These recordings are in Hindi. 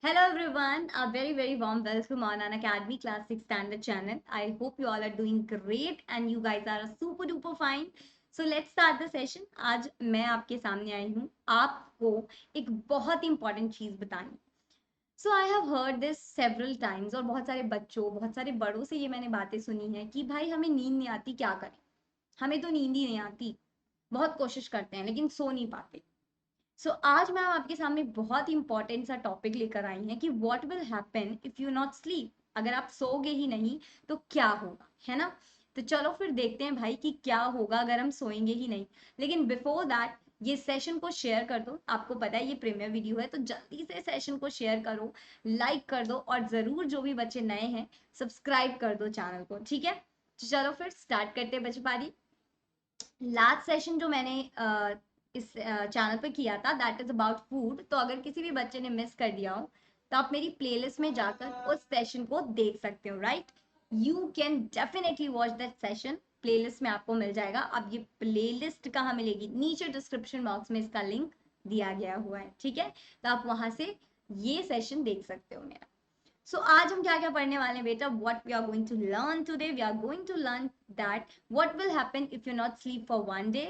Hello everyone, a very warm welcome on an Academy Class 6 Standard channel. I hope you all are doing great and you guys are super duper fine. So let's start the session. आज मैं आपके सामने आई हूँ आपको एक बहुत इंपॉर्टेंट चीज बतानी. So I have heard this several times और बहुत सारे बच्चों बहुत सारे बड़ों से ये मैंने बातें सुनी है कि भाई हमें नींद नहीं आती, क्या करें. हमें तो नींद ही नहीं आती, बहुत कोशिश करते हैं लेकिन सो नहीं पाते. आज मैम आपके सामने बहुत ही इंपॉर्टेंट सा टॉपिक लेकर आई हैं कि what will happen if you not sleep. अगर आप सोओगे ही नहीं तो क्या होगा, है ना. तो चलो फिर देखते हैं भाई कि क्या होगा अगर हम सोएंगे ही नहीं. लेकिन बिफोर दैट ये सेशन को शेयर कर दो. आपको पता है ये प्रीमियर वीडियो है तो जल्दी से सेशन को शेयर करो, लाइक कर दो और जरूर जो भी बच्चे नए हैं सब्सक्राइब कर दो चैनल को. ठीक है, तो चलो फिर स्टार्ट करते हैं बच्चे पारी. लास्ट सेशन जो मैंने इस चैनल पे किया था दैट इज अबाउट फूड. तो अगर किसी भी बच्चे ने मिस कर दिया हो तो आप मेरी प्लेलिस्ट में जाकर उस सेशन को देख सकते हो. Right, you can definitely watch that session. Playlist में आपको मिल जाएगा. अब ये प्लेलिस्ट कहाँ मिलेगी, नीचे डिस्क्रिप्शन बॉक्स में इसका लिंक दिया गया हुआ है. ठीक है, तो आप वहां से ये सेशन देख सकते हो मेरा. आज हम क्या क्या पढ़ने वाले हैं बेटा. What we are going to learn today, we are going to learn that what will happen if you not sleep for 1 day,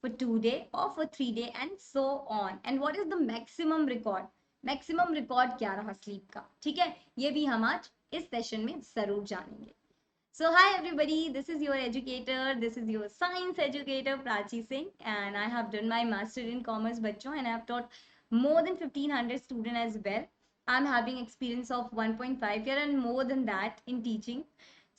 for 2 day or for 3 day and so on, and what is the maximum record. Maximum record क्या रहा स्लीप का, ठीक है, ये भी हम आज इस सेशन में जरूर जानेंगे. So hi everybody, this is your educator, this is your science educator Prachi Singh, and I have done my master in commerce बच्चों, and I have taught more than 1500 students as well. I'm having experience of 1.5 year and more than that in teaching.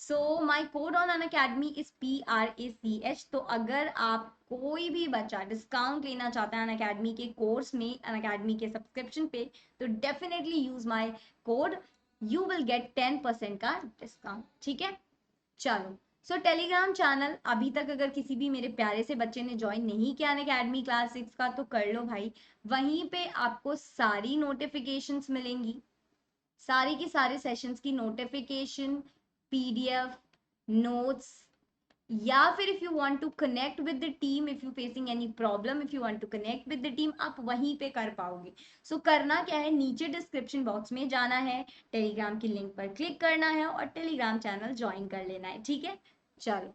So my code on Unacademy is PRACH. तो अगर आप कोई भी बच्चा डिस्काउंट लेना चाहता है Unacademy के कोर्स में, Unacademy के सब्सक्रिप्शन पे, तो definitely use my code, you will gate 10% का डिस्काउंट. ठीक है, चलो. टेलीग्राम चैनल अभी तक अगर किसी भी मेरे प्यारे से बच्चे ने ज्वाइन नहीं किया अकेडमी क्लास 6 का तो कर लो भाई. वहीं पे आपको सारी नोटिफिकेशंस मिलेंगी, सारी की सारे सेशंस की नोटिफिकेशन, पीडीएफ, नोट्स, या फिर if you want to connect with the team, if you facing any problem, if you want to connect with the team, आप वहीं पे कर पाओगे. करना क्या है, नीचे डिस्क्रिप्शन बॉक्स में जाना है, टेलीग्राम की लिंक पर क्लिक करना है और टेलीग्राम चैनल ज्वाइन कर लेना है. ठीक है, चलो.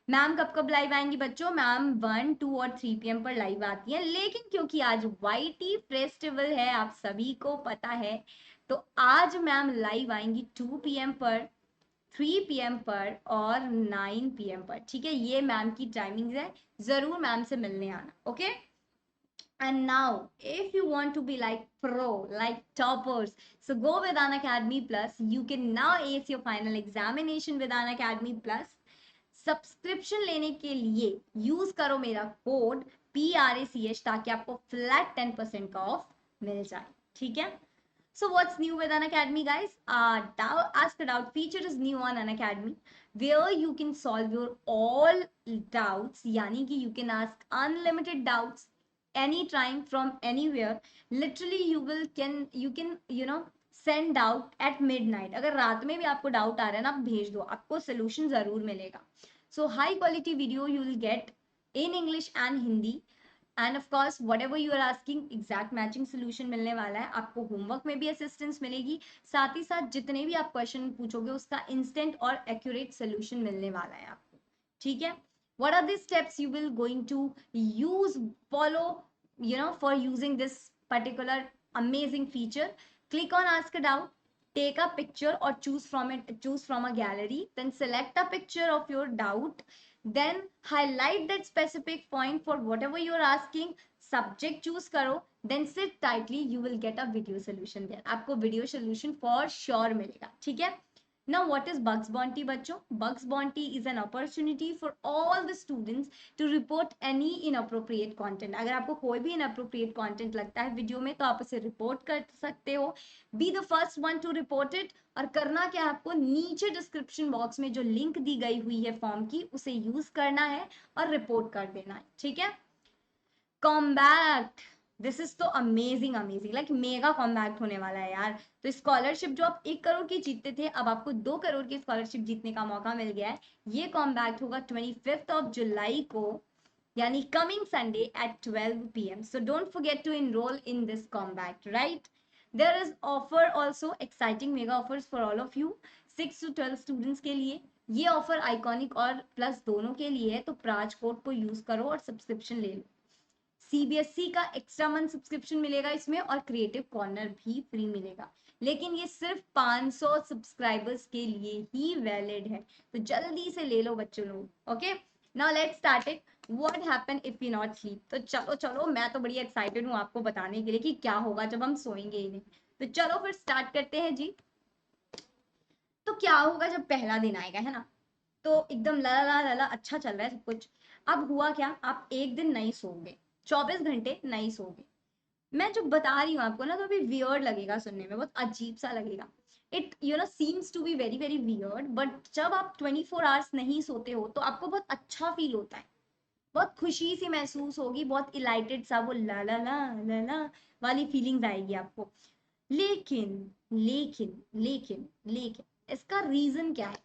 मैम कब कब लाइव आएंगी बच्चों. मैम 1, 2 और 3 PM पर लाइव आती है, लेकिन क्योंकि आज वाईटी फेस्टिवल है आप सभी को पता है, तो आज मैम लाइव आएंगी 2 PM पर, 3 PM पर और 9 PM पर. ठीक है, ये मैम की टाइमिंग है, जरूर मैम से मिलने आना. Okay, and now if you want to be like pro, like toppers, so go with Unacademy Plus. You can now ace your final examination with Unacademy Plus. Subscription लेने के लिए यूज करो मेरा कोड PRACH ताकि आपको फ्लैट 10% का ऑफ मिल जाए. ठीक है, so what's new with Unacademy guys? Ask a Doubt feature is new on Unacademy, where you can solve your all doubts. यानी कि you can ask unlimited doubts anytime from anywhere. Literally you can send out at midnight. अगर रात में भी आपको डाउट आ रहा है ना, आप भेज दो, आपको सोल्यूशन जरूर मिलेगा. High quality video you will get in English and Hindi, and of course whatever you are asking exact matching solution मिलने वाला है. आपको होमवर्क में भी असिस्टेंस मिलेगी, साथ ही साथ जितने भी आप क्वेश्चन पूछोगे उसका इंस्टेंट और एक्यूरेट सोल्यूशन मिलने वाला है आपको. ठीक है, what are the steps you will going to use, follow, for using this particular amazing feature. Click on ask a doubt, take a picture or choose from a gallery, then select a picture of your doubt, then highlight that specific point for whatever you are asking, subject choose करो, then sit tightly, you will get a video solution there. आपको video solution for sure मिलेगा. ठीक है, now what is Bugs Bounty बच्चों? Bugs Bounty is an opportunity for all the students to report any inappropriate content. अगर आपको कोई भी inappropriate content लगता है वीडियो में तो आप उसे रिपोर्ट कर सकते हो. Be the first one to report it. और करना क्या है आपको, नीचे डिस्क्रिप्शन बॉक्स में जो लिंक दी गई हुई है फॉर्म की उसे यूज करना है और रिपोर्ट कर देना है. ठीक है, कॉम्बैक्ट, दिस इज तो अमेजिंग लाइक मेगा कॉम्बैक्ट होने वाला है यार. तो स्कॉलरशिप जो आप 1 करोड़ की जीतते थे, अब आपको 2 करोड़ की स्कॉलरशिप जीतने का मौका मिल गया है. ये कॉम्बैक्ट होगा 25 जुलाई को, यानी coming Sunday at 12 PM. So don't forget to enrol in this combat. Right, there is offer also exciting mega offers for all of you 6 to 12 students के लिए। ये ऑफर आइकॉनिक और प्लस दोनों के लिए है, तो प्राज कोड को यूज करो और सब्सक्रिप्शन ले लो। सीबीएसई का एक्स्ट्रा मंथ सब्सक्रिप्शन मिलेगा इसमें और क्रिएटिव कॉर्नर भी फ्री मिलेगा, लेकिन ये सिर्फ 500 सब्सक्राइबर्स के लिए ही वैलिड है, तो जल्दी से ले लो बच्चों लोग। Okay, now let's start it. What happen if we not sleep. तो चलो चलो, मैं तो बड़ी एक्साइटेड हूँ आपको बताने के लिए कि क्या होगा जब हम सोएंगे ही नहीं। तो चलो फिर स्टार्ट करते हैं जी। तो क्या होगा जब पहला दिन आएगा, है ना, तो एकदम ला ला ला ला अच्छा चल रहा है सब कुछ। अब हुआ क्या, आप एक दिन नहीं सोओगे, 24 घंटे नहीं सोओगे। मैं जो बता रही हूँ आपको ना, तो अभी वियर्ड लगेगा सुनने में, बहुत अजीब सा लगेगा। It seems to be very very weird, but जब आप 24 आवर्स नहीं सोते हो तो आपको बहुत अच्छा फील होता है, बहुत खुशी सी महसूस होगी, बहुत इलाइटेड सा, वो ला ला ला ला ला वाली फीलिंग्स आएगी आपको। लेकिन लेकिन लेकिन लेकिन इसका रीजन क्या है?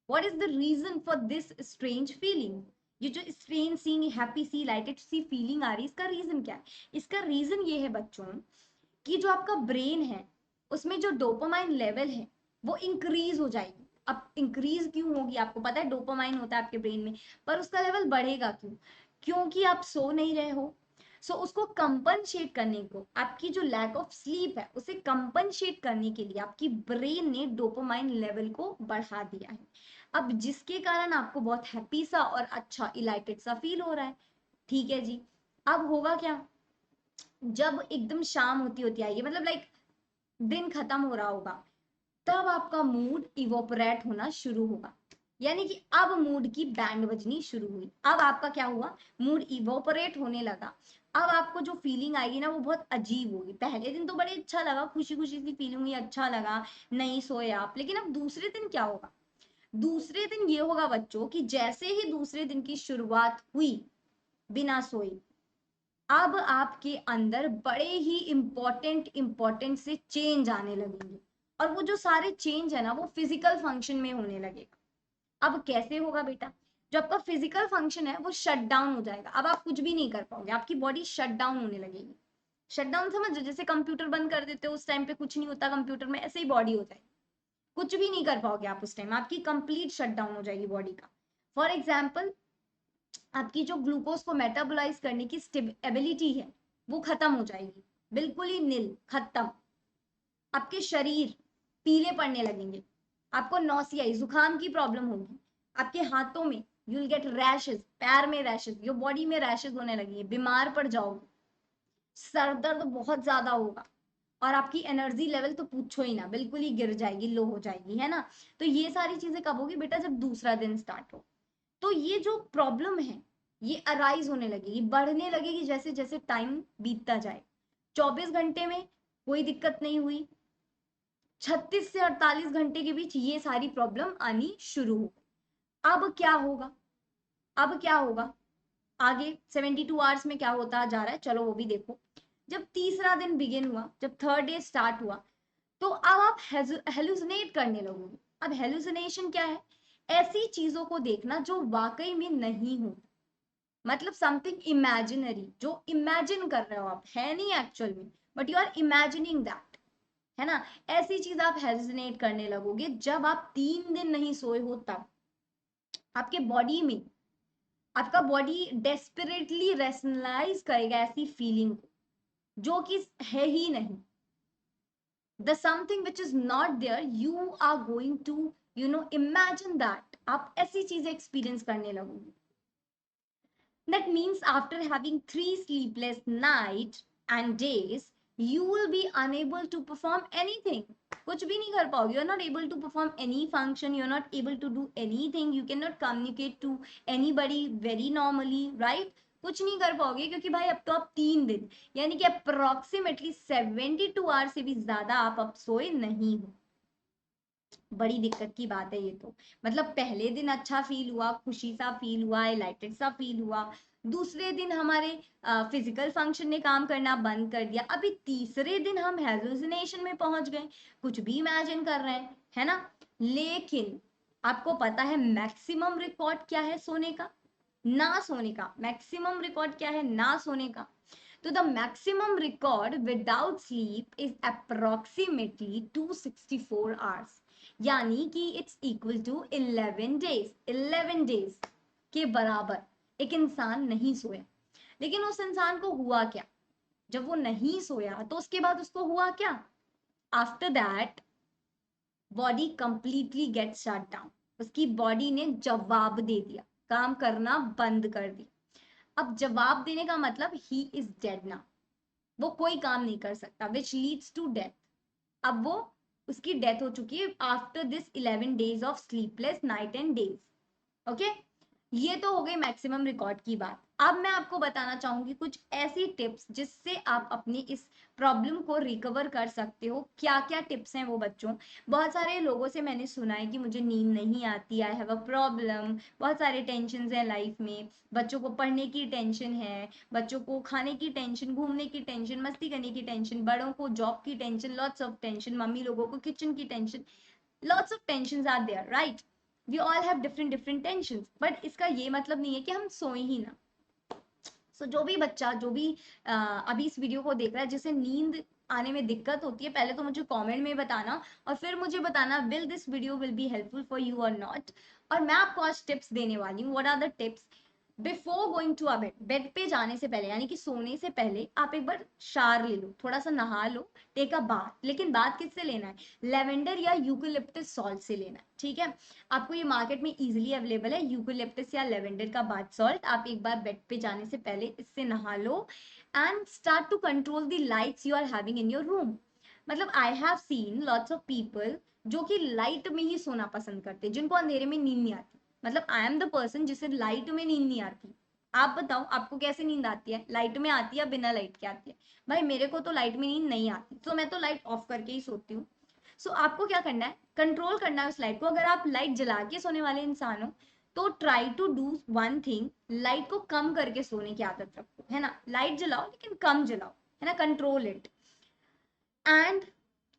What is the reason for this strange feeling? ये जो स्ट्रेन सी हैप्पी सी लाइटेड सी फीलिंग आ रही है, इसका रीजन क्या है? इसका रीजन ये है बच्चों कि जो आपका ब्रेन है उसमें जो डोपामाइन लेवल है वो इंक्रीज हो जाएगी। अब इंक्रीज क्यों होगी? आपको पता है डोपामाइन होता है आपके ब्रेन में, पर उसका लेवल बढ़ेगा क्यों? क्योंकि आप सो नहीं रहे हो। सो उसको कंपनसेट करने को, आपकी जो लैक ऑफ स्लीप है उसे कंपनसेट करने के लिए आपकी ब्रेन ने डोपामाइन लेवल को बढ़ा दिया है। अब जिसके कारण आपको बहुत हैप्पी सा और अच्छा इलाइटेड सा फील हो रहा है। ठीक है जी। अब होगा क्या, जब एकदम शाम होती होती आएगी, मतलब लाइक दिन खत्म हो रहा होगा, तब आपका मूड इवोपरेट होना शुरू होगा। यानी कि अब मूड की बैंड बजनी शुरू हुई। अब आपका क्या हुआ, मूड इवोपरेट होने लगा। अब आपको जो फीलिंग आएगी ना वो बहुत अजीब होगी। पहले दिन तो बड़े अच्छा लगा, खुशी खुशी सी फीलिंग हुई, अच्छा लगा, नहीं सोए आप। लेकिन अब दूसरे दिन क्या होगा? दूसरे दिन ये होगा बच्चों कि जैसे ही दूसरे दिन की शुरुआत हुई बिना सोए, अब आपके अंदर बड़े ही इंपॉर्टेंट से चेंज आने लगेंगे। और वो जो सारे चेंज है ना वो फिजिकल फंक्शन में होने लगेगा। अब कैसे होगा बेटा? जो आपका फिजिकल फंक्शन है वो शट डाउन हो जाएगा। अब आप कुछ भी नहीं कर पाओगे, आपकी बॉडी शट डाउन होने लगेगी। शट डाउन समझ, जैसे कंप्यूटर बंद कर देते हो उस टाइम पे कुछ नहीं होता कंप्यूटर में, ऐसे ही बॉडी हो जाएगी। कुछ भी नहीं कर पाओगे आप उस टाइम, आपकी कंप्लीट शट डाउन हो जाएगी बॉडी का। फॉर एग्जाम्पल, आपकी जो ग्लूकोज को मेटाबोलाइज करने की एबिलिटी है वो खत्म हो जाएगी, बिल्कुल ही नील, खत्म। आपके शरीर पीले पड़ने लगेंगे, आपको नौसियाई जुकाम की प्रॉब्लम होगी, आपके हाथों में यू विल गेट रैशेस, पैर में रैशेस, योर बॉडी में रैशेस होने लगेंगे, बीमार पड़ जाओगे, सर दर्द बहुत ज्यादा होगा, और आपकी एनर्जी लेवल तो पूछो ही ना, बिल्कुल ही गिर जाएगी, लो हो जाएगी, है ना। तो ये सारी चीजें कब होगी बेटा? जब दूसरा दिन स्टार्ट हो। तो ये जो प्रॉब्लम है ये अराइज होने लगेगी, बढ़ने लगेगी जैसे जैसे टाइम बीतता जाए। 24 घंटे में कोई दिक्कत नहीं हुई, 36 से 48 घंटे के बीच ये सारी प्रॉब्लम आनी शुरू हो। अब क्या होगा? अब क्या होगा आगे 72 आवर्स में क्या होता जा रहा है, चलो वो भी देखो। जब तीसरा दिन बिगिन हुआ, जब थर्ड डे स्टार्ट हुआ, तो अब आप हेलुसिनेट करने लगोगे। अब हेलुसिनेशन क्या है? ऐसी चीजों को देखना जो वाकई में नहीं हो, मतलब समथिंग इमेजिनरी, जो इमेजिन कर रहे हो आप, है नहीं एक्चुअल में, but you are imagining that, है ना। ऐसी चीज आप हेलुसिनेट करने लगोगे जब आप 3 दिन नहीं सोए हो। तब आपके बॉडी में, आपका बॉडी डेस्परेटली रैशनलाइज करेगा ऐसी फीलिंग को जो कि है ही नहीं। the something which is not there, you are going to imagine that, आप ऐसी चीजें एक्सपीरियंस करने लगोगे। that means after having 3 sleepless nights and days you will be unable to perform anything, कुछ भी नहीं कर पाओगे, you're not able to perform any function, you're not able to do anything, you cannot communicate to anybody very normally, right? कुछ नहीं कर पाओगे क्योंकि भाई अब तो आप 3 दिन, यानी कि अप्रोक्सीमेटली 72 आवर्स से भी ज्यादा आप अब सोए नहीं हो। बड़ी दिक्कत की बात है ये तो। मतलब पहले दिन अच्छा फील हुआ, खुशी सा फील हुआ, इलाइटेड सा फील हुआ, दूसरे दिन हमारे फिजिकल फंक्शन ने काम करना बंद कर दिया, अभी तीसरे दिन हम हेलुसिनेशन में पहुंच गए, कुछ भी इमेजिन कर रहे हैं, है ना। लेकिन आपको पता है मैक्सिमम रिकॉर्ड क्या है सोने का, ना सोने का? मैक्सिमम रिकॉर्ड क्या है ना सोने का? तो the maximum record without sleep is approximately 264 hours, यानी कि it's equal to 11 days. 11 days के बराबर एक इंसान नहीं सोया। लेकिन उस इंसान को हुआ क्या? जब वो नहीं सोया तो उसके बाद उसको हुआ क्या? After that body completely gate shut down. उसकी बॉडी ने जवाब दे दिया, काम करना बंद कर दिया। अब जवाब देने का मतलब ही इज डेड नाउ, वो कोई काम नहीं कर सकता, विच लीड्स टू डेथ। अब वो उसकी डेथ हो चुकी है after this 11 days of sleepless night and days. Okay, ये तो हो गई मैक्सिमम रिकॉर्ड की बात। अब मैं आपको बताना चाहूंगी कुछ ऐसी टिप्स जिससे आप अपनी इस प्रॉब्लम को रिकवर कर सकते हो। क्या क्या टिप्स हैं वो बच्चों? बहुत सारे लोगों से मैंने सुना है कि मुझे नींद नहीं आती, आई हैव अ प्रॉब्लम, बहुत सारे टेंशन है लाइफ में। बच्चों को पढ़ने की टेंशन है, बच्चों को खाने की टेंशन, घूमने की टेंशन, मस्ती करने की टेंशन, बड़ों को जॉब की tension, lots of tension, mummy लोगों को किचन की tension, lots of tension are there, right? We all have different different tension, but इसका ये मतलब नहीं है कि हम सोए ही ना। सो जो भी बच्चा, जो भी अभी इस वीडियो को देख रहा है जिसे नींद आने में दिक्कत होती है, पहले तो मुझे कमेंट में बताना और फिर मुझे बताना will this video will be helpful for you और नॉट। और मैं आपको आज टिप्स देने वाली हूँ। What are the tips? Before going to a bed, bed पे जाने से पहले यानी कि सोने से पहले आप एक बार शावर ले लो, थोड़ा सा नहा लो, टेक अ बाथ। लेकिन बाथ किससे लेना है? लेवेंडर या यूकेलिप्टस सॉल्ट से लेना है, ठीक है? आपको ये मार्केट में इजीली अवेलेबल है, यूकेलिप्टस या लेवेंडर का बाथ सॉल्ट। आप एक बार बेड पे जाने से पहले इससे नहा लो and start to control the lights you are having in your room. मतलब I have seen lots of people जो कि लाइट में ही सोना पसंद करते हैं, जिनको अंधेरे में नींद नहीं आती। मतलब आई एम द पर्सन जिसे लाइट में नींद नहीं आती। आप बताओ आपको कैसे नींद आती है? लाइट में आती है, बिना लाइट के आती है? भाई मेरे को तो लाइट में नींद नहीं आती, तो मैं तो लाइट ऑफ करके ही सोती हूँ। सो आपको क्या करना है? कंट्रोल करना है उस लाइट को। अगर आप लाइट जला के सोने वाले इंसान हो तो try to do one thing, light को कम करके सोने की आदत रखो, है ना? लाइट जलाओ लेकिन कम जलाओ, है ना? Control it and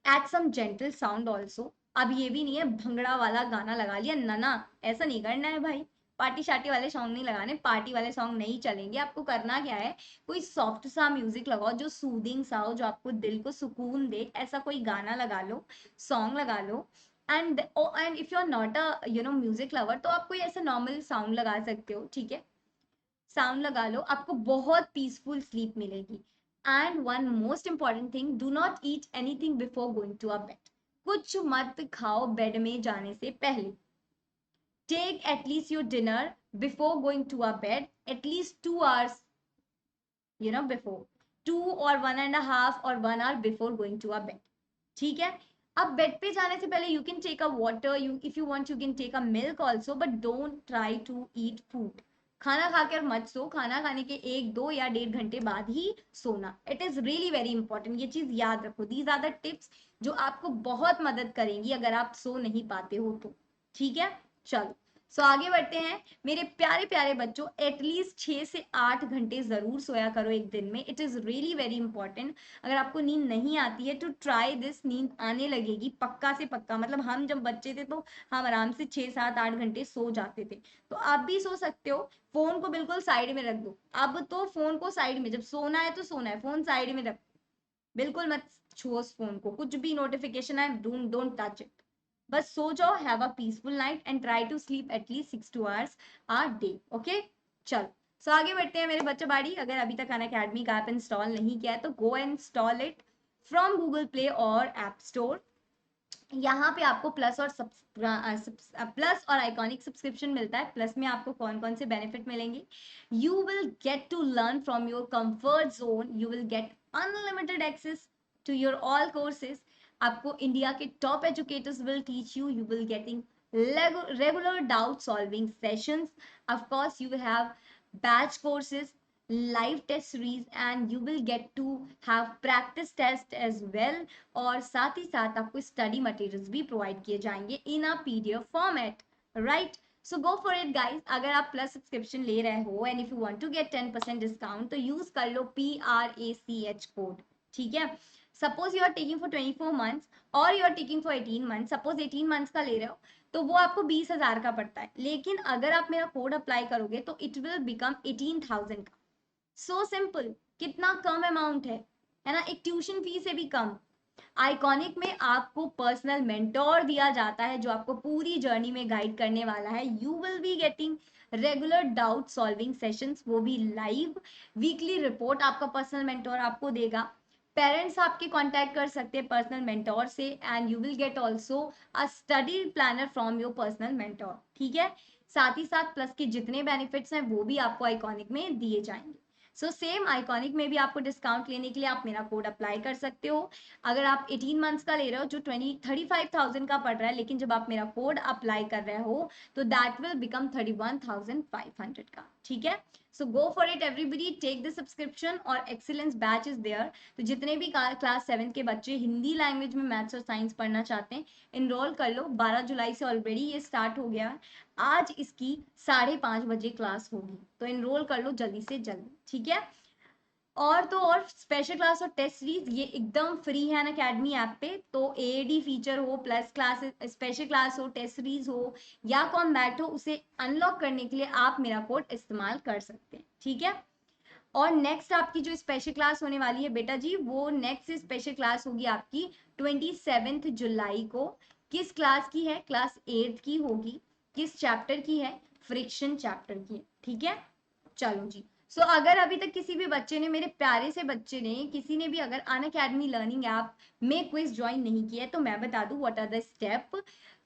at some gentle sound also. अब ये भी नहीं है भंगड़ा वाला गाना लगा लिया, ना ना, ऐसा नहीं करना है भाई। पार्टी शार्टी वाले सॉन्ग नहीं लगाने, पार्टी वाले सॉन्ग नहीं चलेंगे। आपको करना क्या है? कोई सॉफ्ट सा म्यूजिक लगाओ जो सूदिंग सा हो, जो आपको दिल को सुकून दे, ऐसा कोई गाना लगा लो, सॉन्ग लगा लो। And if you are not a music lover तो आप कोई ऐसा नॉर्मल साउंड लगा सकते हो, ठीक है? साउंड लगा लो, आपको बहुत पीसफुल स्लीप मिलेगी। And one most important thing, do not eat anything before going to a bed. कुछ मत खाओ बेड में जाने से पहले। Take at least your dinner before going to a bed at least 2 hours, before, 2 or 1.5 or 1 hour before going to a bed, ठीक है? अब बेड पे जाने से पहले you can take a water, you if you want you can take a milk also, but don't try to eat food. खाना खाकर मत सो, खाना खाने के 1, 2 या 1.5 घंटे बाद ही सोना। It is really very important, ये चीज याद रखो। दीज आर द टिप्स जो आपको बहुत मदद करेंगी अगर आप सो नहीं पाते हो तो, ठीक है? चलो, सो आगे बढ़ते हैं। मेरे प्यारे प्यारे बच्चों, एटलीस्ट 6 से 8 घंटे जरूर सोया करो एक दिन में। It is really very important. अगर आपको नींद नहीं आती है तो ट्राई दिस, नींद आने लगेगी पक्का से पक्का। मतलब हम जब बच्चे थे तो हम आराम से 6, 7, 8 घंटे सो जाते थे, तो आप भी सो सकते हो। फोन को बिल्कुल साइड में रख दो। अब तो फोन को साइड में, जब सोना है तो सोना है, फोन साइड में रख, बिल्कुल मत छुओ उस फोन को। कुछ भी नोटिफिकेशन है, डोंट टच इट। बस सो जाओ, have a peaceful night and try to sleep at least 6 to 2 hours a day, okay? चलो, सो आगे बढ़ते हैं मेरे बच्चों बाड़ी। अगर अभी तक अनअकैडमी का ऐप इंस्टॉल नहीं किया है तो go and install it from Google play और ऐप स्टोर। यहाँ पे आपको प्लस और आइकॉनिक सब्सक्रिप्शन मिलता है। प्लस में आपको कौन कौन से बेनिफिट मिलेंगे? You will get to learn from your comfort zone, you will get unlimited access to your all courses. आपको इंडिया के top educators will teach you, you will getting regular doubt solving sessions. Of course you will have batch courses, live test series, and you will get to have practice test as well. और साथ ही साथ आपको स्टडी मटेरियल्स भी प्रोवाइड किए जाएंगे in a PDF format, right? So go for it guys. अगर आप प्लस सब्सक्रिप्शन ले रहे हो and if you want to get 10% discount तो यूज कर लो PRACH कोड, ठीक है? Suppose you are taking for 24 months और you are taking for 18 months, suppose 18 months का ले रहे हो तो वो आपको 20,000 का पड़ता है। लेकिन अगर आप मेरा कोड अप्लाई करोगे तो इट विल बिकम 18,000 का। सो सिंपल, कितना कम अमाउंट है ना, एक ट्यूशन फी से भी कम। आइकॉनिक में आपको पर्सनल मेंटोर दिया जाता है जो आपको पूरी जर्नी में गाइड करने वाला है। You will be getting regular doubt solving sessions, वो भी लाइव। वीकली रिपोर्ट आपका पर्सनल मेंटोर आपको देगा। पेरेंट्स आपके कांटेक्ट कर सकते हैं पर्सनल मेंटोर से, and you will get also a study planner from your personal mentor. ठीक है, साथ ही साथ प्लस के जितने बेनिफिट्स हैं वो भी आपको आइकॉनिक में दिए जाएंगे। सो सेम आइकॉनिक में भी आपको डिस्काउंट लेने के लिए आप मेरा कोड अप्लाई कर सकते हो। अगर आप 18 मंथ्स का ले रहे हो जो 35,000 का पड़ रहा है, लेकिन जब आप मेरा कोड अप्लाई कर रहे हो तो दैट विल बिकम 31,500 का। ठीक है, so go for it everybody, take the subscription, और एक्सीलेंस बैच इज देयर। तो जितने भी क्लास 7 के बच्चे हिंदी लैंग्वेज में मैथ्स और साइंस पढ़ना चाहते हैं, इनरोल कर लो। 12 जुलाई से ऑलरेडी ये स्टार्ट हो गया है। आज इसकी 5:30 बजे क्लास होगी, तो इनरोल कर लो जल्दी से जल्दी। ठीक है, और तो और स्पेशल क्लास और टेस्ट सीरीज ये एकदम फ्री है अनअकैडमी ऐप पे। तो एडी फीचर हो, प्लस क्लास, स्पेशल क्लास हो, टेस्ट सीरीज हो या कॉम्बैट हो, उसे अनलॉक करने के लिए आप मेरा कोड इस्तेमाल कर सकते हैं। ठीक है, और नेक्स्ट आपकी जो स्पेशल क्लास होने वाली है बेटा जी, वो नेक्स्ट स्पेशल क्लास होगी आपकी 27 जुलाई को। किस क्लास की है? क्लास 8 की होगी। किस चैप्टर की है? फ्रिक्शन चैप्टर की। ठीक है, चलो जी। सो अगर अभी तक किसी भी बच्चे ने, मेरे प्यारे से बच्चे ने, किसी ने भी अगर अनअकैडमी लर्निंग ऐप में क्विज ज्वाइन नहीं किया है, तो मैं बता दूं what are the step.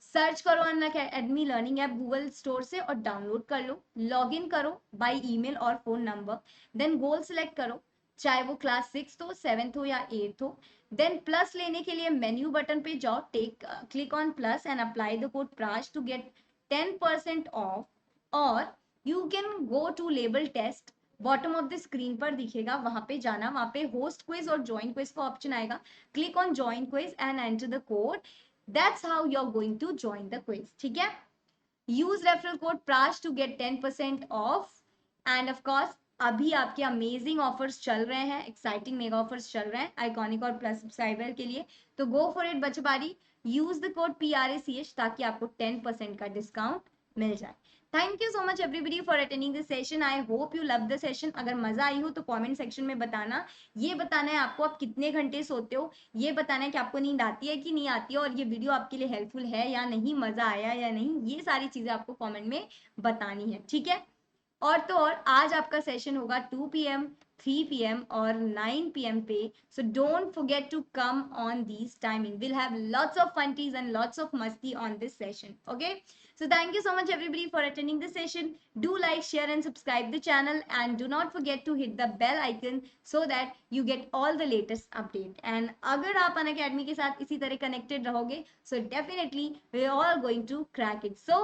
Search करो Unacademy learning app Google store से और डाउनलोड कर लो। लॉग इन करो बाय ईमेल और phone number. Then goal select करो, चाहे वो क्लास 6 हो, 7 हो या 8 हो। देन प्लस लेने के लिए मेन्यू बटन पे जाओ, take click on plus and apply the code प्राश टू गेट 10% ऑफ। और यू कैन गो टू लेबल test, bottom of the screen पर दिखेगा, वहां पे जाना, वहां पे होस्ट क्विज और ज्वाइन क्विज का ऑप्शन आएगा। Click on join quiz and enter the code. That's how you are going to join the quiz. ठीक है, यूज रेफरल कोड प्राश to get 10% of. And of course अभी आपके अमेजिंग ऑफर्स चल रहे हैं, एक्साइटिंग मेगा ऑफर्स चल रहे हैं आइकॉनिक और प्लस सब्सक्राइबर के लिए। तो गो फॉर इट बच्चों, यूज द कोड PRACH ताकि आपको 10% का डिस्काउंट मिल जाए। Thank you so much everybody for attending this session. I hope you love the session. अगर मजा आई हो तो कमेंट सेक्शन में बताना। ये बताना है आपको आप कितने घंटे सोते हो, ये बताना है कि आपको नींद आती है कि नहीं आती है, और ये वीडियो आपके लिए हेल्पफुल है या नहीं, मजा आया या नहीं, ये सारी चीजें आपको कमेंट में बतानी है। ठीक है, और तो और आज आपका सेशन होगा 2 PM, 3 PM और 9 PM पे। So don't forget to come on these timing. Will have lots of फंटीज एंड लॉट्स ऑफ मस्ती on this session. Okay, so thank you so much everybody for attending this session. Do like, share and subscribe the channel, and do not forget to hit the bell icon so that you get all the latest update. And अगर आप अनअकैडमी के साथ इसी तरह connected रहोगे, so definitely we are all going to crack it. So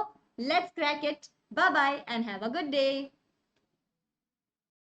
let's crack it. Bye bye and have a good day.